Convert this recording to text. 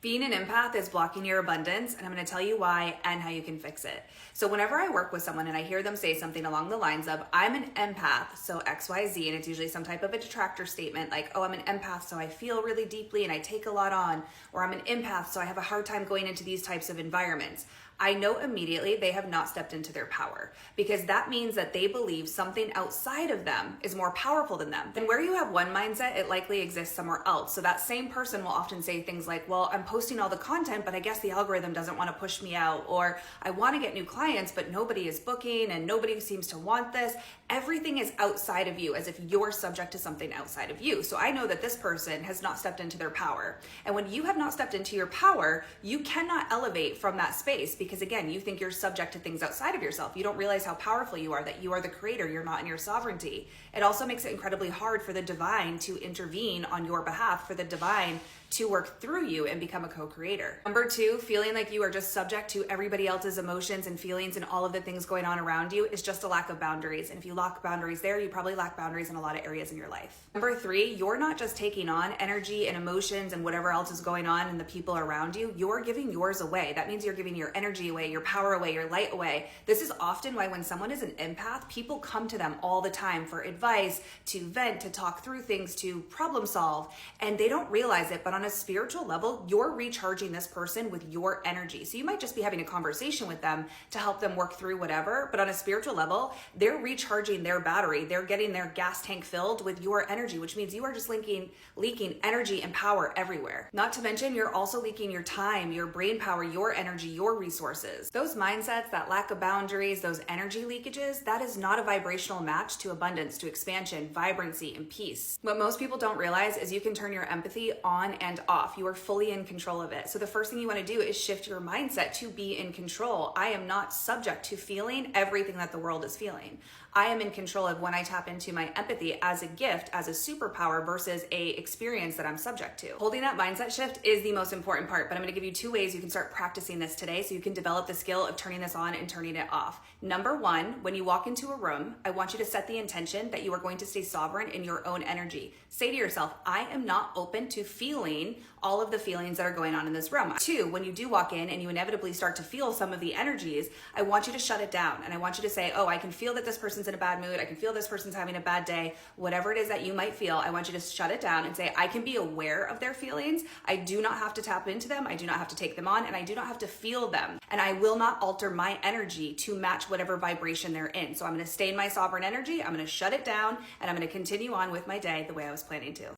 Being an empath is blocking your abundance, and I'm going to tell you why and how you can fix it. So whenever I work with someone and I hear them say something along the lines of, I'm an empath, so XYZ, and it's usually some type of a detractor statement like, oh, I'm an empath, so I feel really deeply and I take a lot on, or I'm an empath, so I have a hard time going into these types of environments. I know immediately they have not stepped into their power, because that means that they believe something outside of them is more powerful than them. And where you have one mindset, it likely exists somewhere else. So that same person will often say things like, well, I'm posting all the content, but I guess the algorithm doesn't want to push me out, or I want to get new clients, but nobody is booking and nobody seems to want this. Everything is outside of you, as if you're subject to something outside of you. So I know that this person has not stepped into their power. And when you have not stepped into your power, you cannot elevate from that space, because again, you think you're subject to things outside of yourself. You don't realize how powerful you are, that you are the creator, you're not in your sovereignty. It also makes it incredibly hard for the divine to intervene on your behalf, for the divine to work through you and become a co-creator. Number two, feeling like you are just subject to everybody else's emotions and feelings and all of the things going on around you is just a lack of boundaries. And if you lack boundaries there, you probably lack boundaries in a lot of areas in your life. Number three, you're not just taking on energy and emotions and whatever else is going on in the people around you, you're giving yours away. That means you're giving your energy away, your power away, your light away. This is often why when someone is an empath, people come to them all the time for advice, to vent, to talk through things, to problem solve, and they don't realize it, but on a spiritual level, you're recharging this person with your energy. So you might just be having a conversation with them to help them work through whatever, but on a spiritual level, they're recharging their battery. They're getting their gas tank filled with your energy, which means you are just leaking energy and power everywhere. Not to mention, you're also leaking your time, your brain power, your energy, your resources. Those mindsets, that lack of boundaries, those energy leakages, that is not a vibrational match to abundance, to expansion, vibrancy, and peace. What most people don't realize is you can turn your empathy on and off. You are fully in control of it. So the first thing you want to do is shift your mindset to be in control. I am not subject to feeling everything that the world is feeling. I am in control of when I tap into my empathy as a gift, as a superpower versus a experience that I'm subject to. Holding that mindset shift is the most important part, but I'm going to give you 2 ways you can start practicing this today so you can develop the skill of turning this on and turning it off. Number one, when you walk into a room, I want you to set the intention that you are going to stay sovereign in your own energy. Say to yourself, I am not open to feeling all of the feelings that are going on in this room. 2, when you do walk in and you inevitably start to feel some of the energies, I want you to shut it down. And I want you to say, oh, I can feel that this person's in a bad mood. I can feel this person's having a bad day. Whatever it is that you might feel, I want you to shut it down and say, I can be aware of their feelings. I do not have to tap into them. I do not have to take them on, and I do not have to feel them. And I will not alter my energy to match whatever vibration they're in. So I'm going to stay in my sovereign energy. I'm going to shut it down, and I'm going to continue on with my day the way I was planning to.